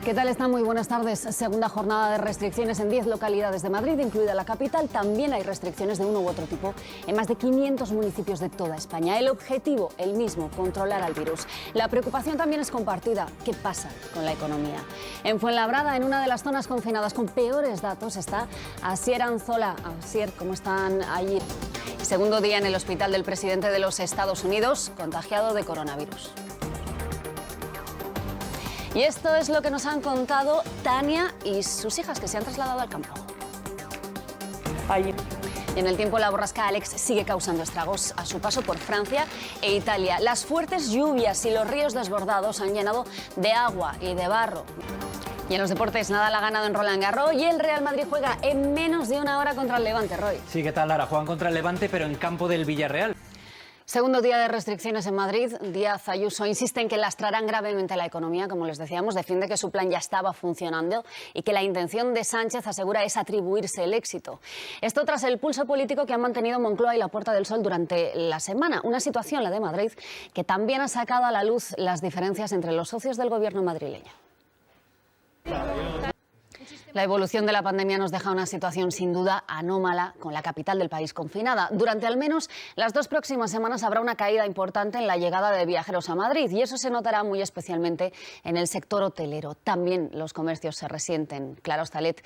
¿Qué tal están? Muy buenas tardes. Segunda jornada de restricciones en 10 localidades de Madrid, incluida la capital. También hay restricciones de uno u otro tipo en más de 500 municipios de toda España. El objetivo, el mismo, controlar al virus. La preocupación también es compartida. ¿Qué pasa con la economía? En Fuenlabrada, en una de las zonas confinadas con peores datos, está Asier Anzola. Asier, ¿cómo están allí? Segundo día en el hospital del presidente de los Estados Unidos, contagiado de coronavirus. Y esto es lo que nos han contado Tania y sus hijas, que se han trasladado al campo. Y en el tiempo, la borrasca Alex sigue causando estragos a su paso por Francia e Italia. Las fuertes lluvias y los ríos desbordados han llenado de agua y de barro. Y en los deportes, Nadal ha ganado en Roland Garros y el Real Madrid juega en menos de una hora contra el Levante, Roy. Sí, ¿qué tal, Lara? Juegan contra el Levante, pero en campo del Villarreal. Segundo día de restricciones en Madrid. Díaz Ayuso insiste en que lastrarán gravemente la economía, como les decíamos, defiende que su plan ya estaba funcionando y que la intención de Sánchez, asegura, es atribuirse el éxito. Esto tras el pulso político que han mantenido Moncloa y la Puerta del Sol durante la semana. Una situación, la de Madrid, que también ha sacado a la luz las diferencias entre los socios del gobierno madrileño. La evolución de la pandemia nos deja una situación sin duda anómala, con la capital del país confinada. Durante al menos las 2 próximas semanas habrá una caída importante en la llegada de viajeros a Madrid y eso se notará muy especialmente en el sector hotelero. También los comercios se resienten. Claro, Hostalet.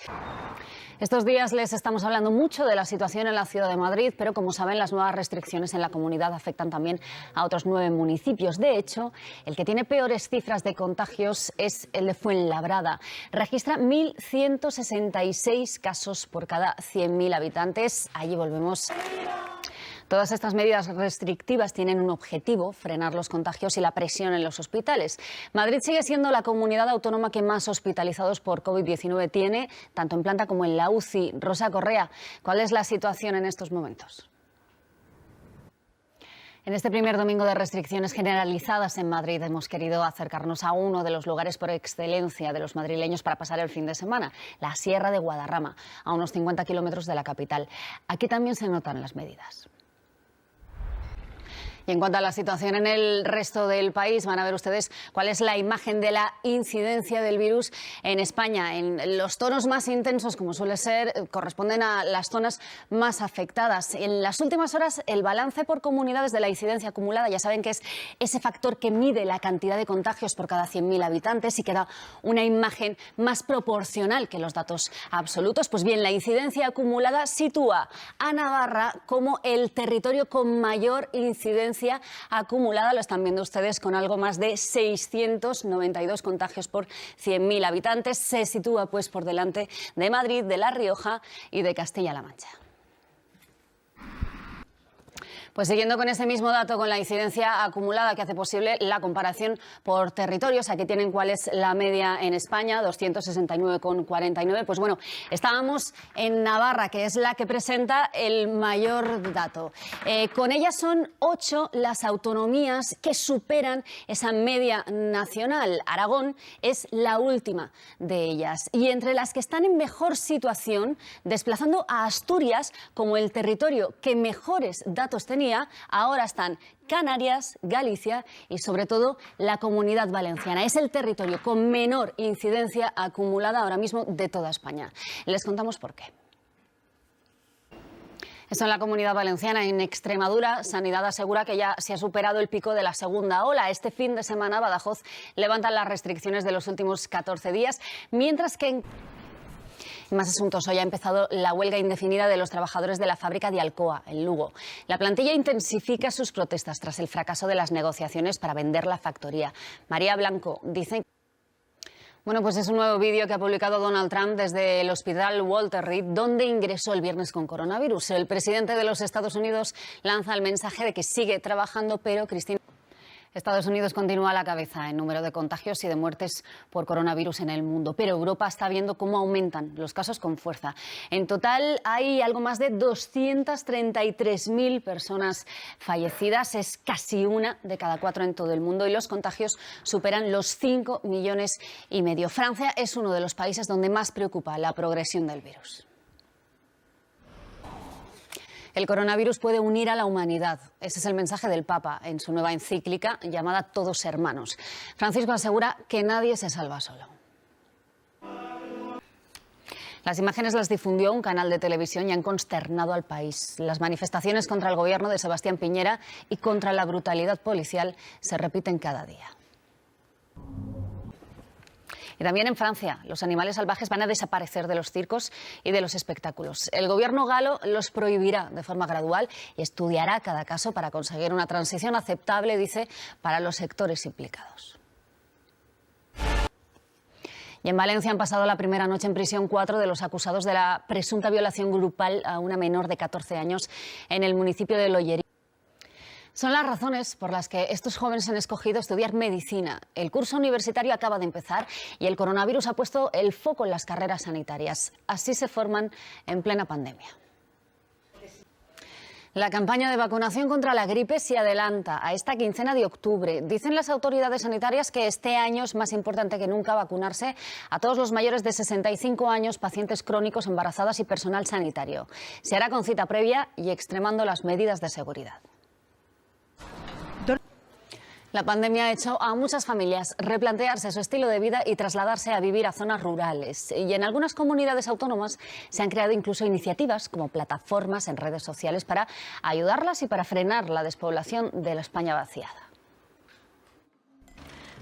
Estos días les estamos hablando mucho de la situación en la ciudad de Madrid, pero como saben, las nuevas restricciones en la comunidad afectan también a otros 9 municipios. De hecho, el que tiene peores cifras de contagios es el de Fuenlabrada. Registra 1.166 casos por cada 100.000 habitantes. Allí volvemos. Todas estas medidas restrictivas tienen un objetivo: frenar los contagios y la presión en los hospitales. Madrid sigue siendo la comunidad autónoma que más hospitalizados por COVID-19 tiene, tanto en planta como en la UCI. Rosa Correa, ¿cuál es la situación en estos momentos? En este primer domingo de restricciones generalizadas en Madrid hemos querido acercarnos a uno de los lugares por excelencia de los madrileños para pasar el fin de semana, la Sierra de Guadarrama, a unos 50 kilómetros de la capital. Aquí también se notan las medidas. Y en cuanto a la situación en el resto del país, van a ver ustedes cuál es la imagen de la incidencia del virus en España. En los tonos más intensos, como suele ser, corresponden a las zonas más afectadas. En las últimas horas, el balance por comunidades de la incidencia acumulada, ya saben que es ese factor que mide la cantidad de contagios por cada 100.000 habitantes y que da una imagen más proporcional que los datos absolutos. Pues bien, la incidencia acumulada sitúa a Navarra como el territorio con mayor incidencia acumulada. Lo están viendo ustedes con algo más de 692 contagios por 100.000 habitantes. Se sitúa pues por delante de Madrid, de La Rioja y de Castilla-La Mancha. Pues siguiendo con ese mismo dato, con la incidencia acumulada que hace posible la comparación por territorios, aquí tienen cuál es la media en España, 269,49. Pues bueno, estábamos en Navarra, que es la que presenta el mayor dato. Con ella son 8 las autonomías que superan esa media nacional. Aragón es la última de ellas. Y entre las que están en mejor situación, desplazando a Asturias como el territorio que mejores datos tenía, ahora están Canarias, Galicia y sobre todo la Comunidad Valenciana. Es el territorio con menor incidencia acumulada ahora mismo de toda España. Les contamos por qué. Esto en la Comunidad Valenciana. En Extremadura, Sanidad asegura que ya se ha superado el pico de la segunda ola. Este fin de semana, Badajoz levanta las restricciones de los últimos 14 días, mientras que en más asuntos. Hoy ha empezado la huelga indefinida de los trabajadores de la fábrica de Alcoa, en Lugo. La plantilla intensifica sus protestas tras el fracaso de las negociaciones para vender la factoría. María Blanco dice... Bueno, pues es un nuevo vídeo que ha publicado Donald Trump desde el hospital Walter Reed, donde ingresó el viernes con coronavirus. El presidente de los Estados Unidos lanza el mensaje de que sigue trabajando, pero Cristina... Estados Unidos continúa a la cabeza en número de contagios y de muertes por coronavirus en el mundo, pero Europa está viendo cómo aumentan los casos con fuerza. En total hay algo más de 233.000 personas fallecidas, es casi 1 de cada 4 en todo el mundo y los contagios superan los 5,5 millones. Francia es uno de los países donde más preocupa la progresión del virus. El coronavirus puede unir a la humanidad. Ese es el mensaje del Papa en su nueva encíclica llamada Todos Hermanos. Francisco asegura que nadie se salva solo. Las imágenes las difundió un canal de televisión y han consternado al país. Las manifestaciones contra el gobierno de Sebastián Piñera y contra la brutalidad policial se repiten cada día. Y también en Francia, los animales salvajes van a desaparecer de los circos y de los espectáculos. El gobierno galo los prohibirá de forma gradual y estudiará cada caso para conseguir una transición aceptable, dice, para los sectores implicados. Y en Valencia han pasado la primera noche en prisión 4 de los acusados de la presunta violación grupal a una menor de 14 años en el municipio de Lollería. Son las razones por las que estos jóvenes han escogido estudiar medicina. El curso universitario acaba de empezar y el coronavirus ha puesto el foco en las carreras sanitarias. Así se forman en plena pandemia. La campaña de vacunación contra la gripe se adelanta a esta quincena de octubre. Dicen las autoridades sanitarias que este año es más importante que nunca vacunarse a todos los mayores de 65 años, pacientes crónicos, embarazadas y personal sanitario. Se hará con cita previa y extremando las medidas de seguridad. La pandemia ha hecho a muchas familias replantearse su estilo de vida y trasladarse a vivir a zonas rurales. Y en algunas comunidades autónomas se han creado incluso iniciativas como plataformas en redes sociales para ayudarlas y para frenar la despoblación de la España vaciada.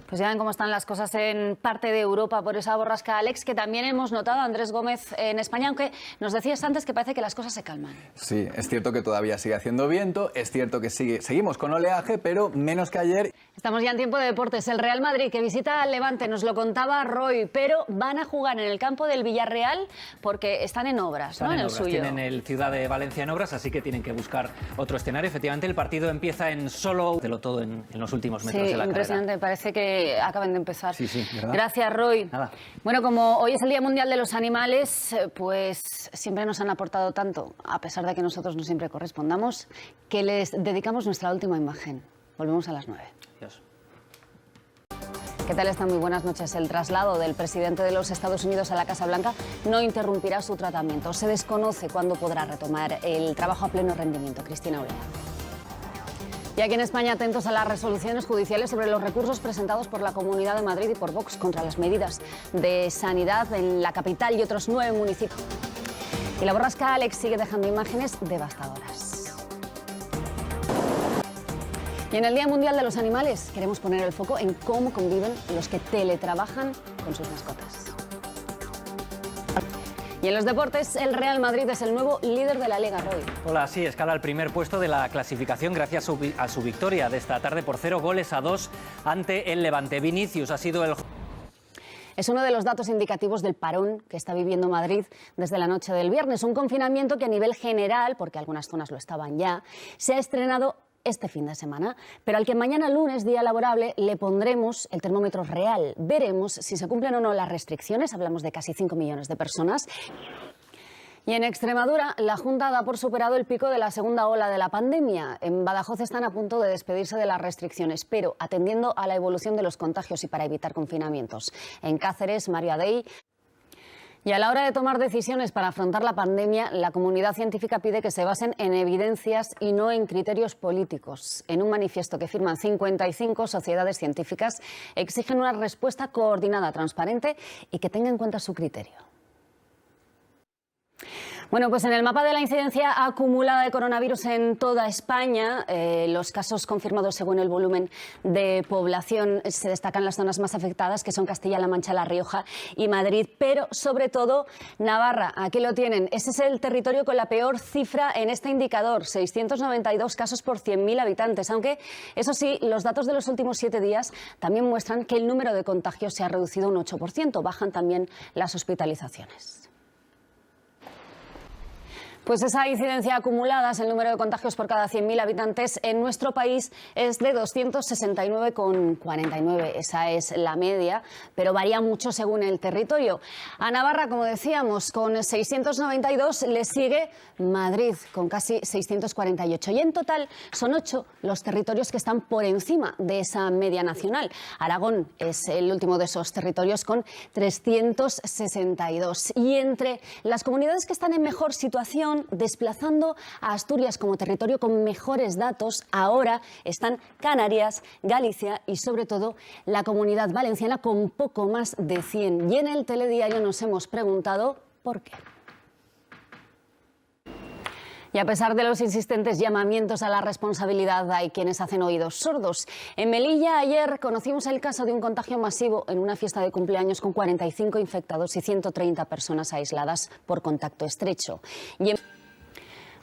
Pues ya ven cómo están las cosas en parte de Europa por esa borrasca Alex, que también hemos notado, Andrés Gómez, en España, aunque nos decías antes que parece que las cosas se calman. Sí, es cierto que todavía sigue haciendo viento, es cierto que seguimos con oleaje, pero menos que ayer. Estamos ya en tiempo de deportes. El Real Madrid, que visita al Levante, nos lo contaba Roy, pero van a jugar en el campo del Villarreal porque están en obras, ¿no? En el suyo. Tienen el Ciudad de Valencia en obras, así que tienen que buscar otro escenario. Efectivamente, el partido empieza en solo de lo todo en los últimos metros de la impresionante. carrera. Parece que acaban de empezar. Sí, ¿verdad? Gracias, Roy. Nada. Bueno, como hoy es el Día Mundial de los Animales, pues siempre nos han aportado tanto, a pesar de que nosotros no siempre correspondamos, que les dedicamos nuestra última imagen. Volvemos a las 9. Adiós. ¿Qué tal están? Muy buenas noches. El traslado del presidente de los Estados Unidos a la Casa Blanca no interrumpirá su tratamiento. Se desconoce cuándo podrá retomar el trabajo a pleno rendimiento. Cristina Olea. Y aquí en España, atentos a las resoluciones judiciales sobre los recursos presentados por la Comunidad de Madrid y por Vox contra las medidas de sanidad en la capital y otros 9 municipios. Y la borrasca Alex sigue dejando imágenes devastadoras. Y en el Día Mundial de los Animales queremos poner el foco en cómo conviven los que teletrabajan con sus mascotas. Y en los deportes, el Real Madrid es el nuevo líder de la Liga, Roy. Hola, sí, escala al primer puesto de la clasificación gracias a su victoria de esta tarde por 0-2 ante el Levante. Vinicius ha sido el... Es uno de los datos indicativos del parón que está viviendo Madrid desde la noche del viernes. Un confinamiento que a nivel general, porque algunas zonas lo estaban ya, se ha estrenado este fin de semana, pero al que mañana lunes, día laborable, le pondremos el termómetro real. Veremos si se cumplen o no las restricciones, hablamos de casi 5 millones de personas. Y en Extremadura, la Junta da por superado el pico de la segunda ola de la pandemia. En Badajoz están a punto de despedirse de las restricciones, pero atendiendo a la evolución de los contagios y para evitar confinamientos. En Cáceres, Mario Adey. Y a la hora de tomar decisiones para afrontar la pandemia, la comunidad científica pide que se basen en evidencias y no en criterios políticos. En un manifiesto que firman 55 sociedades científicas, exigen una respuesta coordinada, transparente y que tenga en cuenta su criterio. Bueno, pues en el mapa de la incidencia acumulada de coronavirus en toda España, los casos confirmados según el volumen de población se destacan las zonas más afectadas, que son Castilla-La Mancha, La Rioja y Madrid, pero sobre todo Navarra. Aquí lo tienen. Ese es el territorio con la peor cifra en este indicador, 692 casos por 100.000 habitantes, aunque eso sí, los datos de los últimos 7 días también muestran que el número de contagios se ha reducido un 8%, bajan también las hospitalizaciones. Pues esa incidencia acumulada, el número de contagios por cada 100.000 habitantes en nuestro país es de 269,49. Esa es la media, pero varía mucho según el territorio. A Navarra, como decíamos, con 692 le sigue Madrid, con casi 648. Y en total son 8 los territorios que están por encima de esa media nacional. Aragón es el último de esos territorios con 362. Y entre las comunidades que están en mejor situación, desplazando a Asturias como territorio con mejores datos, ahora están Canarias, Galicia y sobre todo la Comunidad Valenciana con poco más de 100. Y en el telediario nos hemos preguntado por qué. Y a pesar de los insistentes llamamientos a la responsabilidad, hay quienes hacen oídos sordos. En Melilla ayer conocimos el caso de un contagio masivo en una fiesta de cumpleaños con 45 infectados y 130 personas aisladas por contacto estrecho.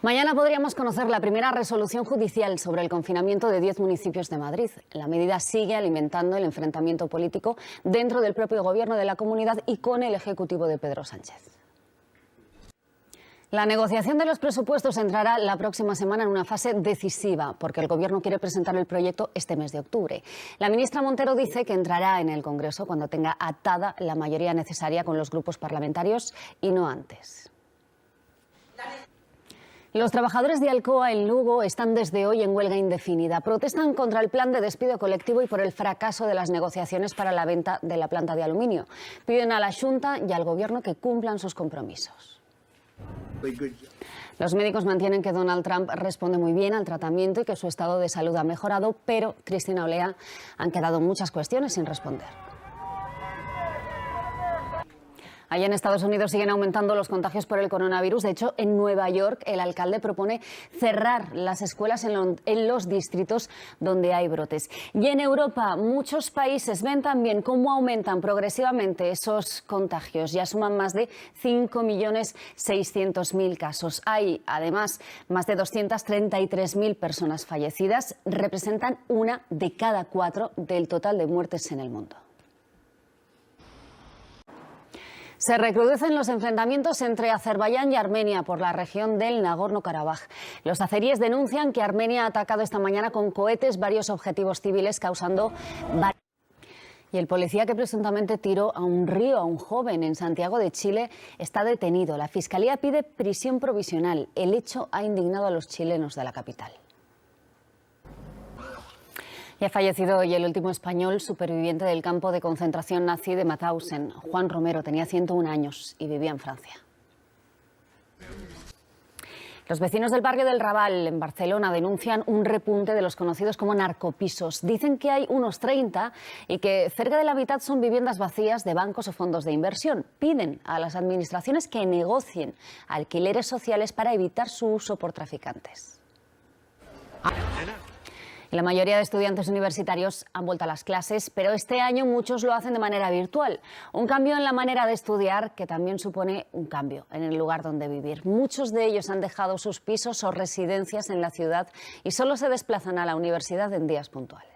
Mañana podríamos conocer la primera resolución judicial sobre el confinamiento de 10 municipios de Madrid. La medida sigue alimentando el enfrentamiento político dentro del propio gobierno de la comunidad y con el ejecutivo de Pedro Sánchez. La negociación de los presupuestos entrará la próxima semana en una fase decisiva, porque el Gobierno quiere presentar el proyecto este mes de octubre. La ministra Montero dice que entrará en el Congreso cuando tenga atada la mayoría necesaria con los grupos parlamentarios y no antes. Los trabajadores de Alcoa en Lugo están desde hoy en huelga indefinida. Protestan contra el plan de despido colectivo y por el fracaso de las negociaciones para la venta de la planta de aluminio. Piden a la Xunta y al Gobierno que cumplan sus compromisos. Los médicos mantienen que Donald Trump responde muy bien al tratamiento y que su estado de salud ha mejorado, pero Cristina Olea han quedado muchas cuestiones sin responder. Allá en Estados Unidos siguen aumentando los contagios por el coronavirus. De hecho, en Nueva York el alcalde propone cerrar las escuelas en los distritos donde hay brotes. Y en Europa muchos países ven también cómo aumentan progresivamente esos contagios. Ya suman más de 5.600.000 casos. Hay además más de 233.000 personas fallecidas. Representan 1 de cada 4 del total de muertes en el mundo. Se recrudecen los enfrentamientos entre Azerbaiyán y Armenia por la región del Nagorno-Karabaj. Los azeríes denuncian que Armenia ha atacado esta mañana con cohetes varios objetivos civiles, causando y el policía que presuntamente tiró a un río a un joven en Santiago de Chile está detenido. La Fiscalía pide prisión provisional. El hecho ha indignado a los chilenos de la capital. Y ha fallecido hoy el último español superviviente del campo de concentración nazi de Mauthausen. Juan Romero tenía 101 años y vivía en Francia. Los vecinos del barrio del Raval, en Barcelona, denuncian un repunte de los conocidos como narcopisos. Dicen que hay unos 30 y que cerca de la mitad son viviendas vacías de bancos o fondos de inversión. Piden a las administraciones que negocien alquileres sociales para evitar su uso por traficantes. La mayoría de estudiantes universitarios han vuelto a las clases, pero este año muchos lo hacen de manera virtual. Un cambio en la manera de estudiar que también supone un cambio en el lugar donde vivir. Muchos de ellos han dejado sus pisos o residencias en la ciudad y solo se desplazan a la universidad en días puntuales.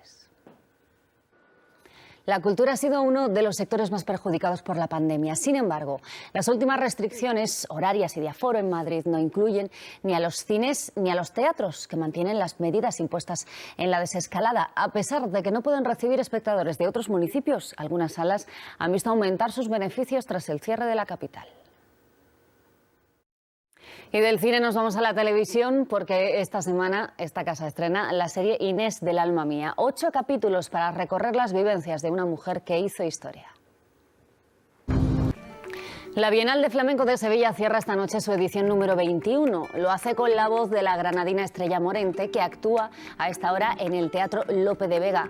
La cultura ha sido uno de los sectores más perjudicados por la pandemia. Sin embargo, las últimas restricciones horarias y de aforo en Madrid no incluyen ni a los cines ni a los teatros, que mantienen las medidas impuestas en la desescalada. A pesar de que no pueden recibir espectadores de otros municipios, algunas salas han visto aumentar sus beneficios tras el cierre de la capital. Y del cine nos vamos a la televisión porque esta semana esta casa estrena la serie Inés del alma mía. 8 capítulos para recorrer las vivencias de una mujer que hizo historia. La Bienal de Flamenco de Sevilla cierra esta noche su edición número 21. Lo hace con la voz de la granadina Estrella Morente, que actúa a esta hora en el Teatro Lope de Vega.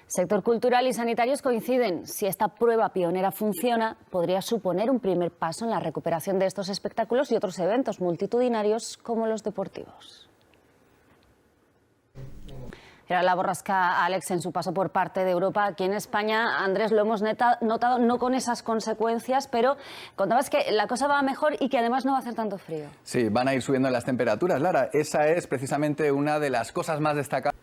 Sector cultural y sanitarios coinciden. Si esta prueba pionera funciona, podría suponer un primer paso en la recuperación de estos espectáculos y otros eventos multitudinarios como los deportivos. Era la borrasca Alex en su paso por parte de Europa. Aquí en España, Andrés, lo hemos notado no con esas consecuencias, pero contabas que la cosa va mejor y que además no va a hacer tanto frío. Sí, van a ir subiendo las temperaturas, Lara. Esa es precisamente una de las cosas más destacadas.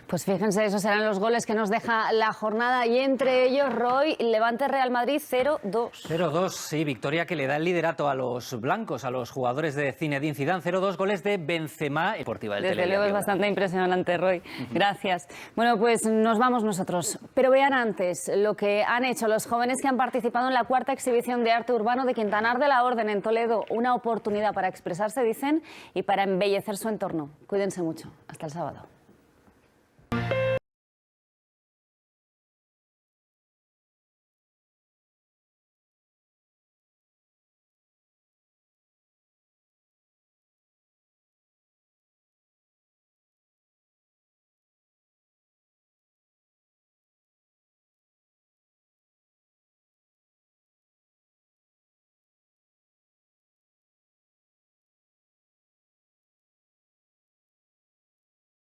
Pues fíjense, esos serán los goles que nos deja la jornada y entre ellos, Roy, Levante Real Madrid 0-2. 0-2, sí, victoria que le da el liderato a los blancos, a los jugadores de Zinedine Zidane. 0-2 goles de Benzema. Deportiva del Desde luego es bastante impresionante, Roy. Gracias. Bueno, pues nos vamos nosotros. Pero vean antes lo que han hecho los jóvenes que han participado en la 4ª exhibición de arte urbano de Quintanar de la Orden en Toledo. Una oportunidad para expresarse, dicen, y para embellecer su entorno. Cuídense mucho. Hasta el sábado.